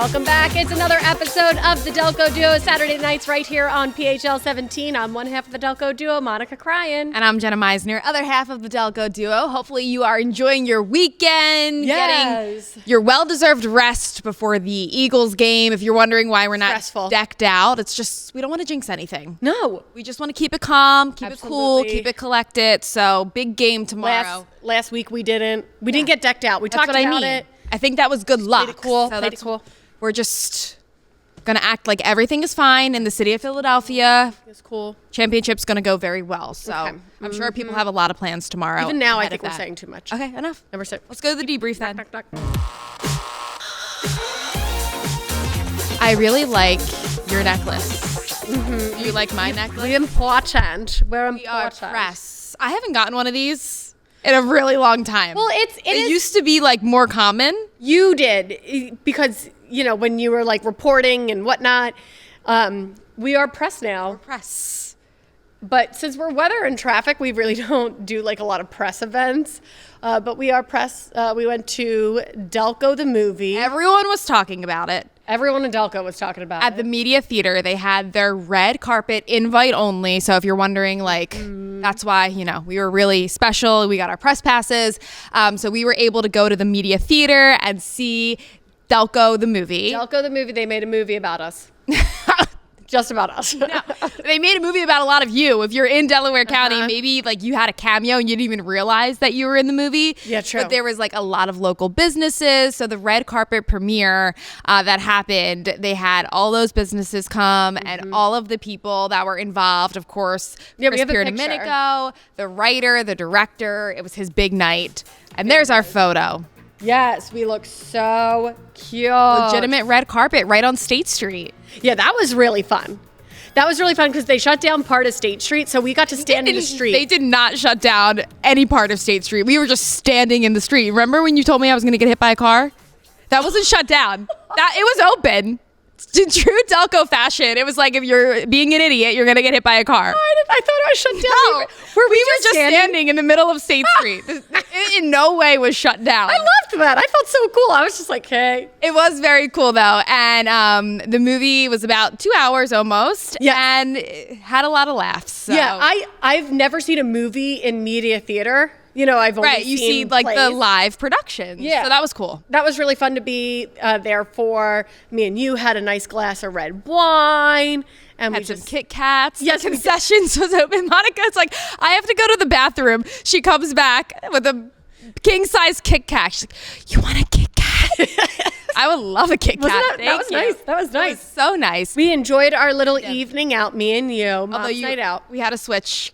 Welcome back. It's another episode of the Delco Duo, Saturday nights right here on PHL 17. I'm one half of the Delco Duo, Monica Cryan. And I'm Jenna Meisner, other half of the Delco Duo. Hopefully you are enjoying your weekend, getting your well-deserved rest before the Eagles game. If you're wondering why we're not decked out, it's just we don't want to jinx anything. No. We just want to keep it calm, keep it cool, keep it collected. So big game tomorrow. Last week we didn't get decked out. We talked about it. I think that was good luck. Played it cool. So Played it cool. We're just going to act like everything is fine in the city of Philadelphia. It's cool. Championship's going to go very well. So I'm sure people have a lot of plans tomorrow. Even now, I think we're saying too much. Okay, enough. Let's go to the debrief then. I really like your necklace. Mm-hmm. Do you like my necklace? We're important. We are press. I haven't gotten one of these in a really long time. Well, it used to be like more common. You did because, you know, when you were like reporting and whatnot, we are press now. We're press. But since we're weather and traffic, we really don't do like a lot of press events. But we are press. We went to Delco the movie. Everyone was talking about it. Everyone in Delco was talking about it. At the Media Theater, they had their red carpet invite only. So if you're wondering, like, that's why, you know, we were really special. We got our press passes. So we were able to go to the Media Theater and see Delco the movie. Delco the movie, they made a movie about us. Just about us. No, they made a movie about a lot of you. If you're in Delaware County, maybe like you had a cameo and you didn't even realize that you were in the movie. Yeah, true. But there was like a lot of local businesses. So the red carpet premiere that happened, they had all those businesses come and all of the people that were involved. Of course, Chris Domenico, the writer, the director. It was his big night. And there's our photo. Yes, we look so cute. Legitimate red carpet right on State Street. Yeah, that was really fun. That was really fun because they shut down part of State Street, so we got to stand in the street. They did not shut down any part of State Street. We were just standing in the street. Remember when you told me I was going to get hit by a car? That wasn't shut down. It was open. In true Delco fashion, it was like if you're being an idiot, you're going to get hit by a car. I thought I was shut down. No, we were just standing in the middle of State Street. It in no way was shut down. I loved that. I felt so cool. I was just like, hey. It was very cool, though. And the movie was about 2 hours almost. Yeah. And it had a lot of laughs. So. Yeah, I've never seen a movie in Media Theater. You know, I've only you seen see like plays. the live productions. Yeah. So that was cool. That was really fun to be there for. Me and you had a nice glass of red wine. And had some Kit Kats. Yes, the concessions was open. Monica's like, I have to go to the bathroom. She comes back with a king-size Kit Kat. She's like, you want a Kit Kat? I would love a Kit Kat. That was nice. That was nice. It was so nice. We enjoyed our little evening out, me and you. Mom's night out. We had to switch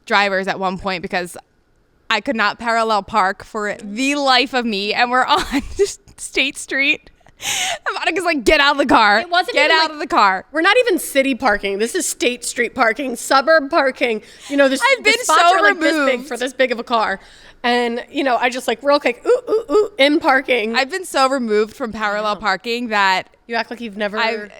drivers at one point because I could not parallel park for the life of me, and we're on State Street. And Monica's like, get out of the car. It wasn't get out of the car. We're not even city parking. This is State Street parking, suburb parking. You know, I've been spots so are like removed this big for this big of a car. And, you know, I just like real quick, in parking. I've been so removed from parallel parking that you act like you've never live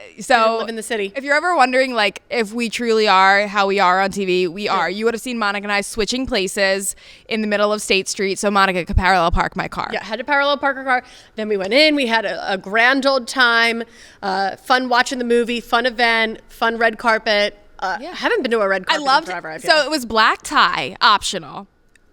in the city. If you're ever wondering, like, if we truly are how we are on TV, we are. You would have seen Monica and I switching places in the middle of State Street so Monica could parallel park my car. Yeah, had to parallel park our car. Then we went in. We had a grand old time. Fun watching the movie. Fun event. Fun red carpet. I haven't been to a red carpet in forever. So it was black tie, optional.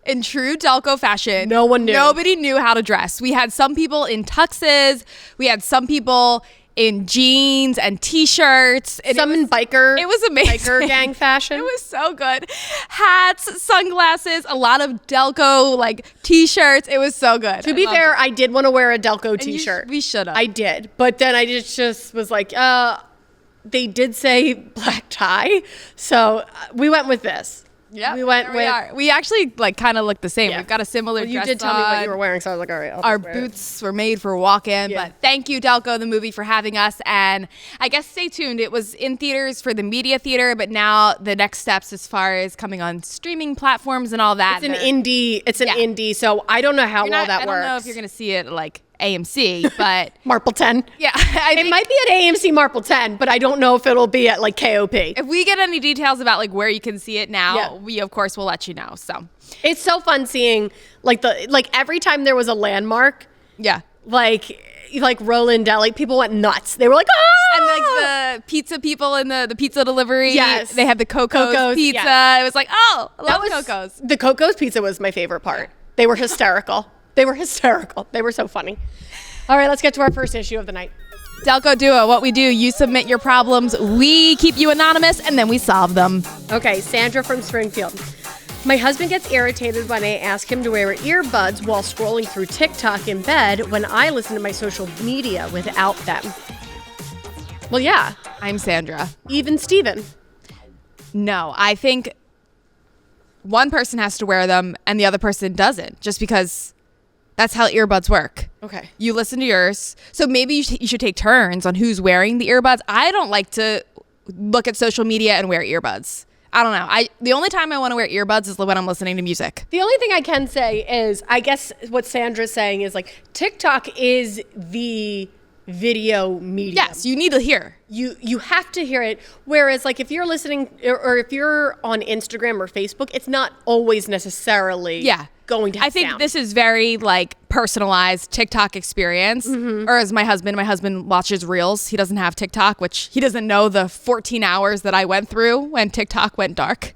In true Delco fashion, no one knew. Nobody knew how to dress. We had some people in tuxes. We had some people in jeans and t-shirts. And some in biker. It was amazing. Biker gang fashion. It was so good. Hats, sunglasses, a lot of Delco like t-shirts. It was so good. To be fair, I did want to wear a Delco t-shirt. We should have. I did, but then I just was like, they did say black tie, so we went with this. Yeah, we actually like kind of look the same. We've got a similar dress. You did tell me what you were wearing, so I was like, all right. Our boots were made for walk-in, but thank you, Delco, the movie, for having us. And I guess stay tuned. It was in theaters for the Media Theater, but now the next steps as far as coming on streaming platforms and all that. It's an indie, so I don't know how well that works. I don't know if you're going to see it like AMC, but Marple 10. Yeah, it might be at AMC Marple 10, but I don't know if it'll be at like KOP. If we get any details about like where you can see it now, we of course will let you know. So it's so fun seeing like every time there was a landmark. Yeah. Like like Roland Deli, people went nuts. They were like, oh! And like the pizza people in the pizza delivery, yes, they had the Coco's pizza. Yes. It was like, oh, I love Coco's. The Coco's pizza was my favorite part. They were hysterical. They were so funny. All right, let's get to our first issue of the night. Delco Duo, what we do, you submit your problems, we keep you anonymous, and then we solve them. Okay, Sandra from Springfield. My husband gets irritated when I ask him to wear earbuds while scrolling through TikTok in bed when I listen to my social media without them. Well, yeah. I'm Sandra. Even Steven. No, I think one person has to wear them and the other person doesn't, just because that's how earbuds work. Okay. You listen to yours. So maybe you should take turns on who's wearing the earbuds. I don't like to look at social media and wear earbuds. I don't know. The only time I want to wear earbuds is when I'm listening to music. The only thing I can say is, I guess what Sandra's saying is like TikTok is the video medium. Yes, you need to hear. You have to hear it. Whereas like if you're listening or if you're on Instagram or Facebook, it's not always necessarily going to have I think sound. This is very like personalized TikTok experience. Or as my husband watches Reels. He doesn't have TikTok, which he doesn't know the 14 hours that I went through when TikTok went dark.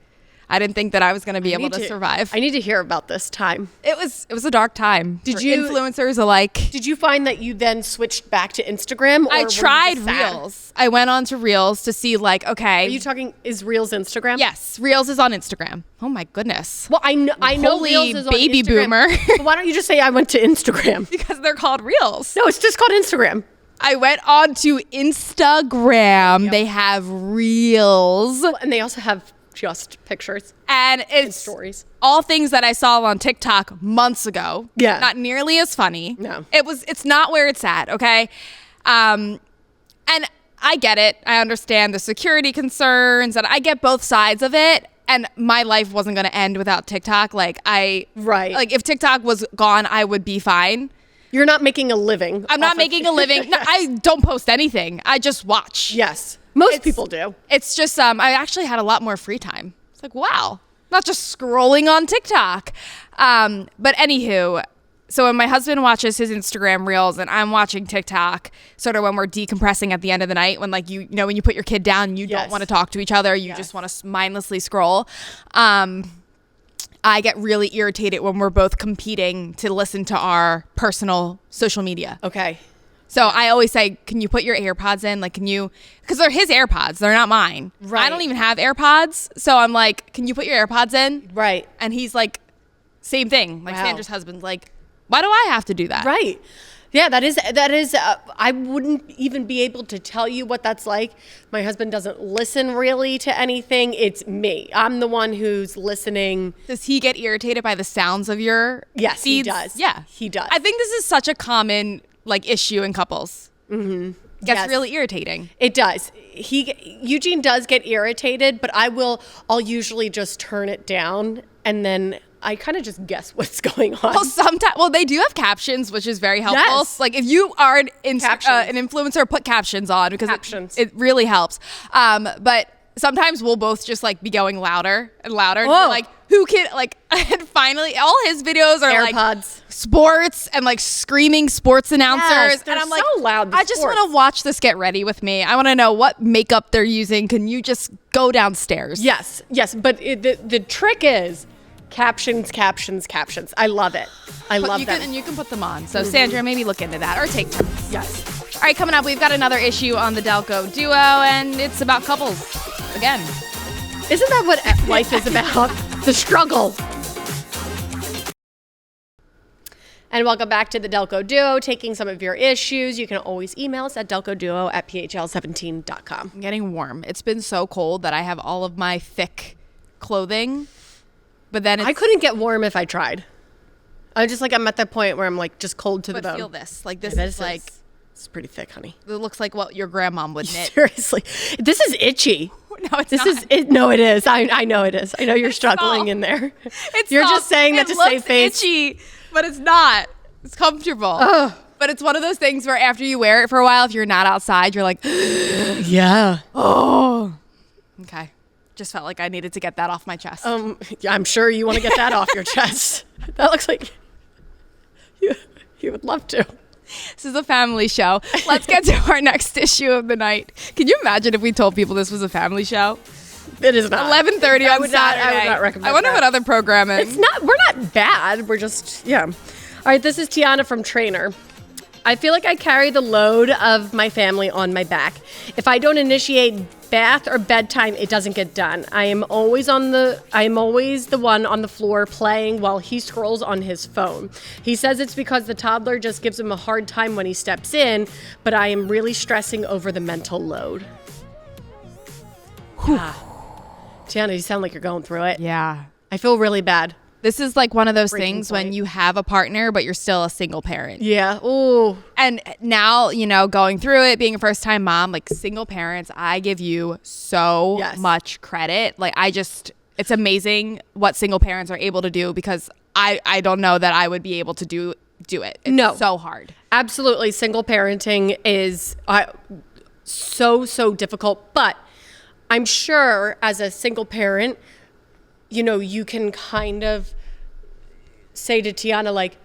I didn't think that I was going to be able to survive. I need to hear about this time. It was a dark time. Did you influencers alike? Did you find that you then switched back to Instagram? Or I tried Reels. I went on to Reels to see like, okay. Are you talking, is Reels Instagram? Yes, Reels is on Instagram. Oh my goodness. Well, I know Reels is on baby Instagram. Boomer. But why don't you just say I went to Instagram? Because they're called Reels. No, it's just called Instagram. I went on to Instagram. Yep. They have Reels. Well, and they also have just pictures and it's stories, all things that I saw on TikTok months ago. Yeah, not nearly as funny. No, it's not where it's at. Okay, and I get it. I understand the security concerns, and I get both sides of it. And my life wasn't going to end without TikTok. Like if TikTok was gone, I would be fine. You're not making a living. I'm not making a living. No, I don't post anything. I just watch. Yes. Most people do. It's just, I actually had a lot more free time. It's like, wow, not just scrolling on TikTok. But anywho, so when my husband watches his Instagram Reels and I'm watching TikTok, sort of when we're decompressing at the end of the night, when like, when you put your kid down, you don't want to talk to each other. You just want to mindlessly scroll. I get really irritated when we're both competing to listen to our personal social media. Okay. So I always say, can you put your AirPods in? Like, because they're his AirPods. They're not mine. Right. I don't even have AirPods. So I'm like, can you put your AirPods in? Right. And he's like, same thing. Like Sandra's husband's like, why do I have to do that? Right. Yeah, that is, I wouldn't even be able to tell you what that's like. My husband doesn't listen really to anything. It's me. I'm the one who's listening. Does he get irritated by the sounds of your Yes, feeds? he does. Yeah. He does. I think this is such a common like issue in couples. Mm-hmm. Gets really irritating. It does. Eugene does get irritated, but I'll usually just turn it down and then I kind of just guess what's going on. Well, they do have captions, which is very helpful. Yes. Like if you are an influencer, put captions on because it really helps. But sometimes we'll both just like be going louder and louder. Whoa. And like who can like, and finally all his videos are AirPods. Like sports and like screaming sports announcers. Yes, and I'm so like, loud. I just want to watch this get ready with me. I want to know what makeup they're using. Can you just go downstairs? Yes. But the trick is captions. I love it. I love them. And you can put them on. So Sandra, maybe look into that or take turns. Yes. All right, coming up, we've got another issue on the Delco Duo, and it's about couples again. Isn't that what life is about? The struggle. And welcome back to the Delco Duo, taking some of your issues. You can always email us at delcoduo@phl17.com. I'm getting warm. It's been so cold that I have all of my thick clothing, but then I couldn't get warm if I tried. I'm at that point where I'm like just cold to the bone. Feel this. Like this is like... It's pretty thick, honey. It looks like what your grandma would knit. Seriously. This is itchy. No, it's not. No, it is. I know it is. I know you're struggling in there. You're just saying that to save face. It's itchy, but it's not. It's comfortable. Ugh. But it's one of those things where after you wear it for a while, if you're not outside, you're like, yeah. Oh. Okay. Just felt like I needed to get that off my chest. Yeah, I'm sure you want to get that off your chest. That looks like you would love to. This is a family show. Let's get to our next issue of the night. Can you imagine if we told people this was a family show? It is not. 11:30 on Saturday. I would not recommend I wonder that. what other programming. It's not. We're not bad. We're just, yeah. All right, this is Tiana from Trainer. I feel like I carry the load of my family on my back. If I don't initiate bath or bedtime, it doesn't get done. I am always the one on the floor playing while he scrolls on his phone. He says it's because the toddler just gives him a hard time when he steps in, but I am really stressing over the mental load. Tiana, you sound like you're going through it. Yeah. I feel really bad. This is like one of those Breaking things point. when you have a partner, but you're still a single parent. Yeah. Ooh. And now, you know, going through it, being a first time mom, like single parents, I give you so much credit. Like it's amazing what single parents are able to do, because I don't know that I would be able to do it. It's so hard. Absolutely. Single parenting is so difficult, but I'm sure as a single parent, you know, you can kind of say to Tiana, like,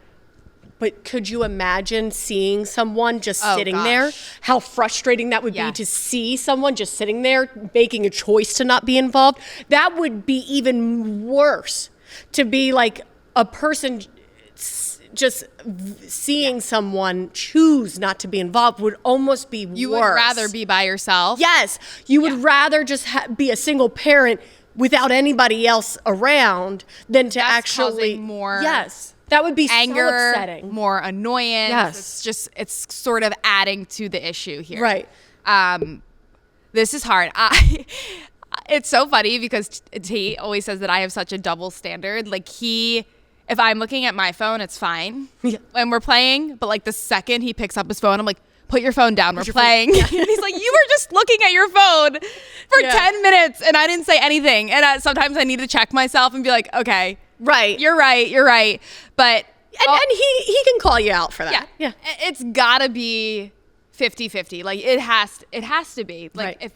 but could you imagine seeing someone just sitting there? How frustrating that would be to see someone just sitting there making a choice to not be involved. That would be even worse, to be like a person just seeing someone choose not to be involved would almost be worse. You would rather be by yourself? Yes. You would rather just be a single parent without anybody else around than to actually more that would be anger, so upsetting, more annoyance. Yes. It's sort of adding to the issue here. Right. This is hard. It's so funny because he always says that I have such a double standard. Like if I'm looking at my phone, it's fine when we're playing, but like the second he picks up his phone, I'm like, put your phone down, we're playing. And he's like, you were just looking at your phone for 10 minutes and I didn't say anything. And sometimes I need to check myself and be like, okay, you're right. But and he can call you out for that. Yeah. It's gotta be 50-50. Like it has to be. Like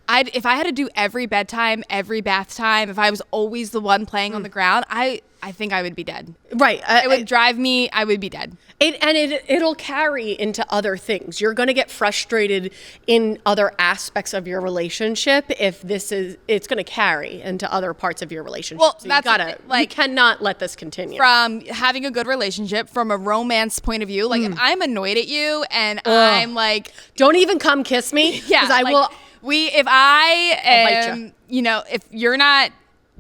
if I had to do every bedtime, every bath time, if I was always the one playing on the ground, I think I would be dead. Right. It would drive me. I would be dead. It'll carry into other things. You're going to get frustrated in other aspects of your relationship if it's going to carry into other parts of your relationship. Well, so you cannot let this continue. From having a good relationship, from a romance point of view, like if I'm annoyed at you and I'm like, don't even come kiss me. Yeah. I will. If I am, you know, if you're not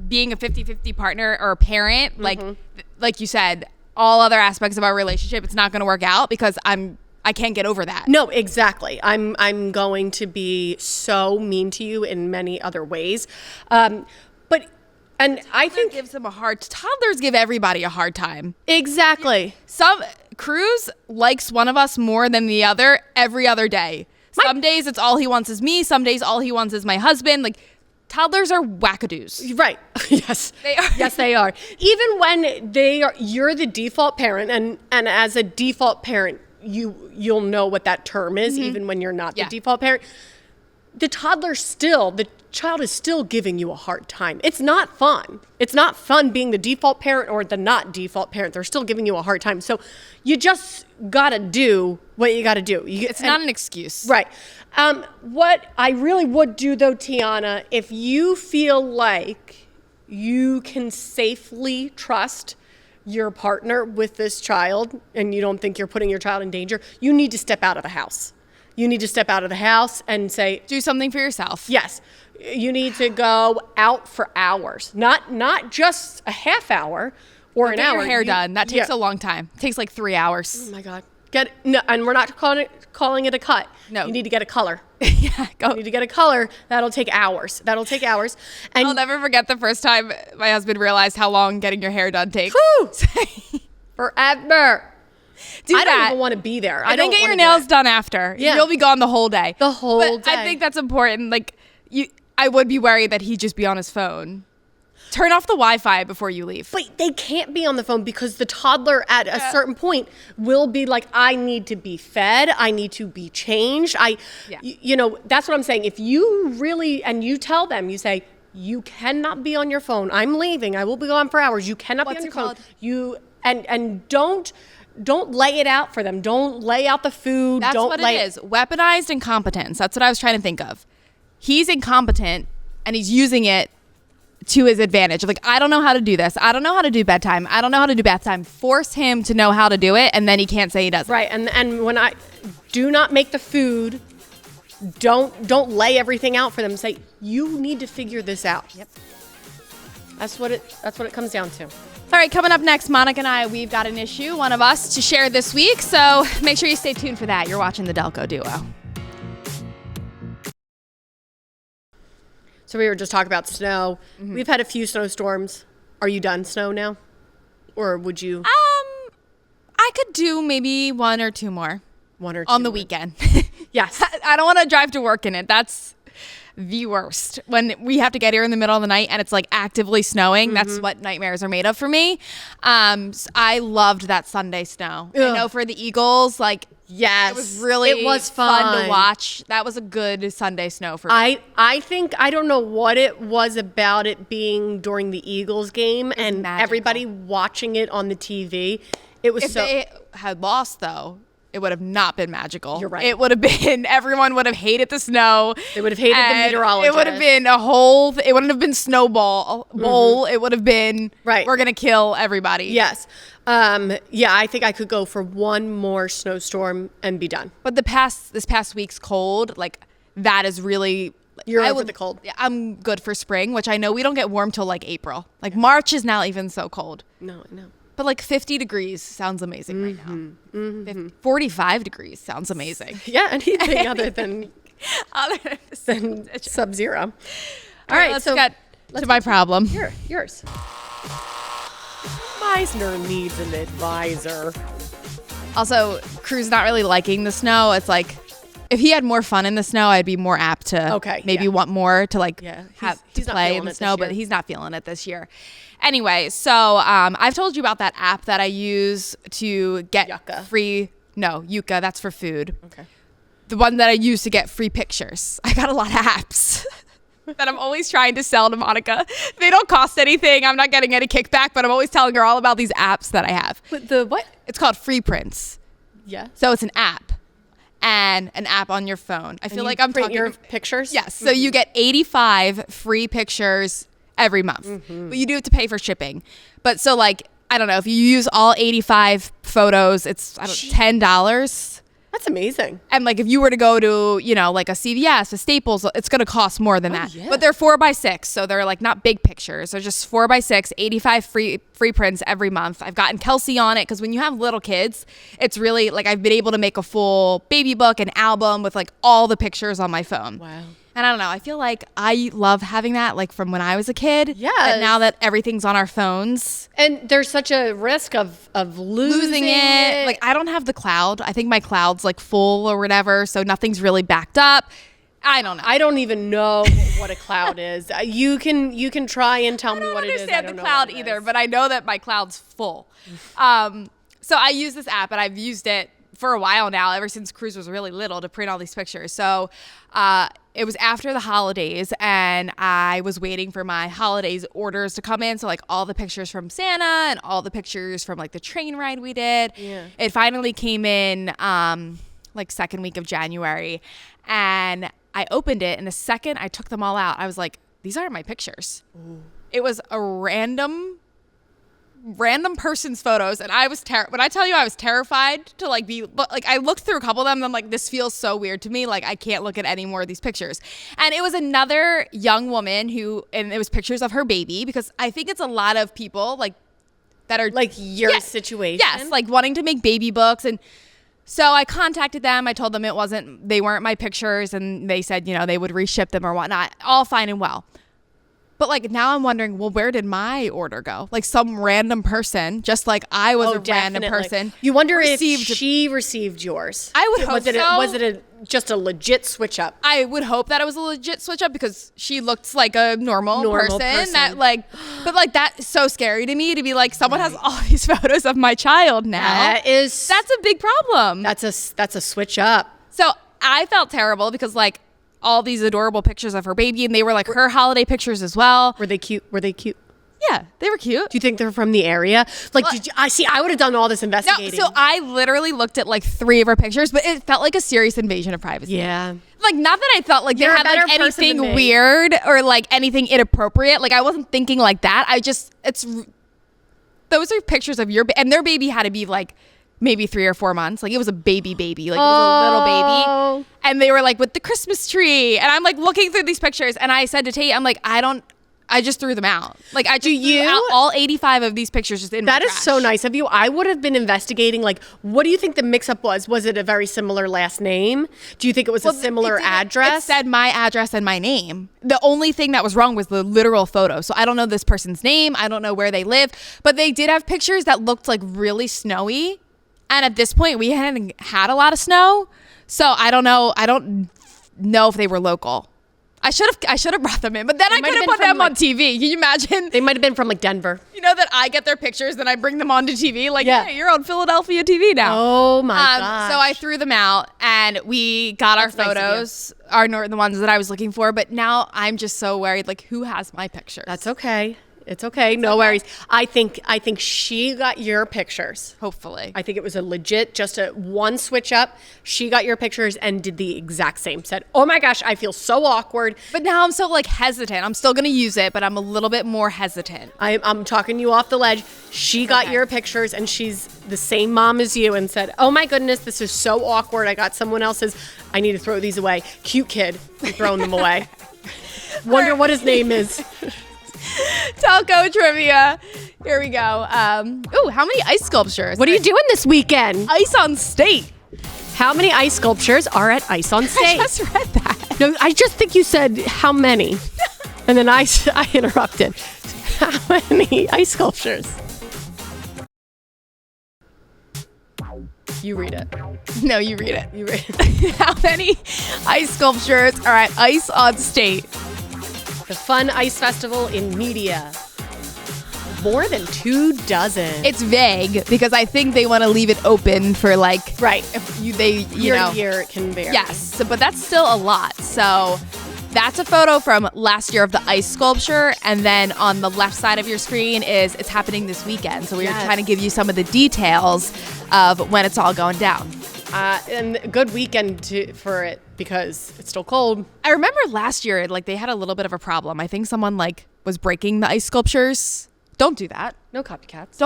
being a 50-50 partner or a parent, like you said, all other aspects of our relationship, it's not going to work out because I can't get over that. No, exactly. I'm going to be so mean to you in many other ways. I think toddlers give everybody a hard time. Exactly. Cruz likes one of us more than the other every other day. Some days it's all he wants is me. Some days all he wants is my husband. Like, toddlers are wackadoos. Right. Yes. They are. Yes, they are. Even when you're the default parent, and as a default parent, you'll know what that term is, even when you're not the default parent. The child is still giving you a hard time. It's not fun. It's not fun being the default parent or the not default parent. They're still giving you a hard time. So you just got to do what you got to do. It's not an excuse. Right. What I really would do, though, Tiana, if you feel like you can safely trust your partner with this child and you don't think you're putting your child in danger, you need to step out of the house. You need to step out of the house and say, do something for yourself. Yes. You need to go out for hours, not just a half hour or an hour. Get your hair done. That takes a long time. It takes like 3 hours. Oh my God. And we're not calling it a cut. No. You need to get a color. Yeah, go. You need to get a color. That'll take hours. And I'll never forget the first time my husband realized how long getting your hair done takes. Whew. Forever. I don't even want to be there. I don't get your nails done after. Yeah. You'll be gone the whole day. The whole day. I think that's important. Like I would be worried that he'd just be on his phone. Turn off the Wi-Fi before you leave. But they can't be on the phone because the toddler at a certain point will be like, I need to be fed. I need to be changed. You know, that's what I'm saying. If you really, and you tell them, you say, you cannot be on your phone. I'm leaving. I will be gone for hours. You cannot be on your phone. And don't don't lay it out for them. Don't lay out the food. That's what it is. Weaponized incompetence. That's what I was trying to think of. He's incompetent and he's using it to his advantage. Like, I don't know how to do this. I don't know how to do bedtime. I don't know how to do bath time. Force him to know how to do it, and then he can't say he doesn't. Right. And when I do not make the food, don't lay everything out for them. Say, you need to figure this out. Yep. That's what it comes down to. All right, coming up next, Monica and I, we've got an issue, one of us, to share this week. So make sure you stay tuned for that. You're watching the Delco Duo. So we were just talking about snow. Mm-hmm. We've had a few snowstorms. Are you done snow now? Or would you? I could do maybe one or two more. One or two on the more. Weekend. Yes. I don't want to drive to work in it. That's the worst. When we have to get here in the middle of the night and it's like actively snowing, that's what nightmares are made of for me. I loved that Sunday snow. Ugh. I know for the Eagles, like, yes, it was fun to watch. That was a good Sunday snow for me. I think, I don't know what it was about it being during the Eagles game and magical. Everybody watching it on the TV. It was if they had lost though, it would have not been magical. You're right. It would have been, everyone would have hated the snow. They would have hated the meteorologist. It would have been it wouldn't have been snowball bowl. It would have been, right. We're going to kill everybody. Yes. Yeah, I think I could go for one more snowstorm and be done. But this past week's cold, like that is really... You're over the cold. I'm good for spring, which I know we don't get warm till like April. Like March is not even so cold. No, I know. But like 50 degrees sounds amazing right now. 45 degrees sounds amazing. Yeah, anything other than Sub-Zero. All right, let's get to my problem. Yours. Meisner needs an advisor. Also, Crew's not really liking the snow. It's like, if he had more fun in the snow, I'd be more apt to want more to like to play in the snow, but he's not feeling it this year. Anyway, so I've told you about that app that I use to get free. No, Yuka, that's for food. Okay. The one that I use to get free pictures. I got a lot of apps that I'm always trying to sell to Monica. They don't cost anything. I'm not getting any kickback, but I'm always telling her all about these apps that I have. The what? It's called Free Prints. Yeah. So it's an app. And an app on your phone. I feel like I'm talking your pictures. Yes. So you get 85 free pictures every month, but you do have to pay for shipping. But so like, I don't know, if you use all 85 photos, it's $10. That's amazing. And like if you were to go to, like a CVS, a Staples, it's going to cost more than that. Yeah. But they're 4x6, so they're like not big pictures. They're just 4x6, 85 free prints every month. I've gotten Kelsey on it because when you have little kids, it's really like I've been able to make a full baby book, an album with like all the pictures on my phone. Wow. And I don't know, I feel like I love having that like from when I was a kid. Yeah. But now that everything's on our phones. And there's such a risk of losing it. Like I don't have the cloud. I think my cloud's like full or whatever. So nothing's really backed up. I don't know. I don't even know what a cloud is. You can try and tell me what it is. I don't understand the cloud either, but I know that my cloud's full. So I use this app and I've used it for a while now, ever since Cruz was really little, to print all these pictures. So it was after the holidays and I was waiting for my holidays orders to come in. So like all the pictures from Santa and all the pictures from like the train ride we did. Yeah. It finally came in like second week of January. And I opened it and the second I took them all out, I was like, these aren't my pictures. Ooh. It was a random person's photos, and I was when I tell you I was terrified to like be like, I looked through a couple of them and I'm like, this feels so weird to me, like I can't look at any more of these pictures. And it was another young woman and it was pictures of her baby, because I think it's a lot of people like that are like your situation. Yes, like wanting to make baby books. And so I contacted them. I told them they weren't my pictures, and they said, they would reship them or whatnot. All fine and well. But like now I'm wondering, well, where did my order go? Like some random person, just like I was random person. You wonder if she received yours. I would hope so. Was it just a legit switch up? I would hope that it was a legit switch up, because she looked like a normal person. That like, but like that's so scary to me, to be like, someone has all these photos of my child now. That's a big problem. That's a switch up. So I felt terrible because like, all these adorable pictures of her baby, and they were like her holiday pictures as well. Were they cute? Yeah, they were cute. Do you think they're from the area? Like, I would have done all this investigating. No, so I literally looked at like 3 of her pictures, but it felt like a serious invasion of privacy. Yeah. Like, not that I thought like You're they had like anything weird or like anything inappropriate. Like, I wasn't thinking like that. Those are pictures of and their baby had to be like maybe 3 or 4 months. Like, it was a baby. Like, it was a little baby. And they were like with the Christmas tree. And I'm like looking through these pictures, and I said to Tate, I'm like, I just threw them out. Like, I just threw out all 85 of these pictures just in my trash. That is so nice of you. I would have been investigating, like, what do you think the mix-up was? Was it a very similar last name? Do you think it was a similar address? It said my address and my name. The only thing that was wrong was the literal photo. So I don't know this person's name. I don't know where they live. But they did have pictures that looked like really snowy. And at this point, we hadn't had a lot of snow. So I don't know. I don't know if they were local. I should have brought them in, but then I could have put them on TV. Can you imagine? They might have been from like Denver. You know that I get their pictures, then I bring them onto TV. Like, hey, you're on Philadelphia TV now. Oh my gosh. So I threw them out, and we got our photos, the ones that I was looking for. But now I'm just so worried. Like, who has my pictures? That's okay. It's okay. No worries. I think she got your pictures. Hopefully. I think it was a legit, just a one switch up. She got your pictures and did the exact same. Said, oh my gosh, I feel so awkward. But now I'm so like hesitant. I'm still going to use it, but I'm a little bit more hesitant. I'm talking you off the ledge. She got your pictures, and she's the same mom as you, and said, oh my goodness, this is so awkward. I got someone else's. I need to throw these away. Cute kid. I'm throwing them away. Wonder what his name is. Delco trivia. Here we go. How many ice sculptures? What are you doing this weekend? Ice on State. How many ice sculptures are at Ice on State? I just read that. No, I just think you said how many. And then I interrupted. How many ice sculptures? You read it. No, you read it. You read it. How many ice sculptures are at Ice on State? The Fun Ice Festival in Media. More than 24. It's vague because I think they want to leave it open for like if year to year it can vary. Yes, but that's still a lot. So that's a photo from last year of the ice sculpture, and then on the left side of your screen is it's happening this weekend. So we're trying to give you some of the details of when it's all going down. And a good weekend for it because it's still cold. I remember last year, like they had a little bit of a problem. I think someone like was breaking the ice sculptures. Don't do that. No copycats.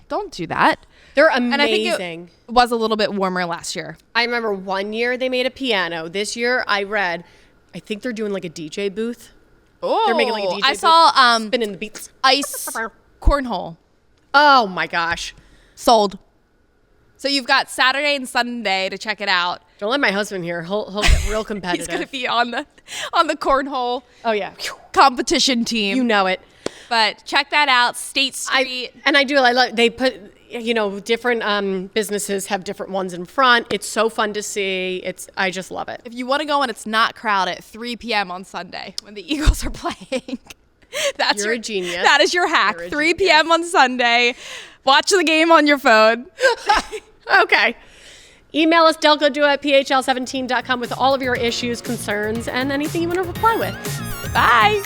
Don't do that. They're amazing. And I think it was a little bit warmer last year. I remember one year they made a piano. This year I think they're doing like a DJ booth. Oh, they're making like a DJ booth. I saw spinning the beats. Ice cornhole. Oh my gosh. Sold. So you've got Saturday and Sunday to check it out. Don't let my husband hear. He'll get real competitive. He's gonna be on the cornhole. Oh yeah, competition team. You know it. But check that out, State Street. I love. They put different businesses have different ones in front. It's so fun to see. I just love it. If you want to go and it's not crowded, 3 p.m. on Sunday when the Eagles are playing. You're a genius. That is your hack. 3 p.m. on Sunday. Watch the game on your phone. Okay. Email us delcoduo@phl17.com with all of your issues, concerns, and anything you want to reply with. Bye.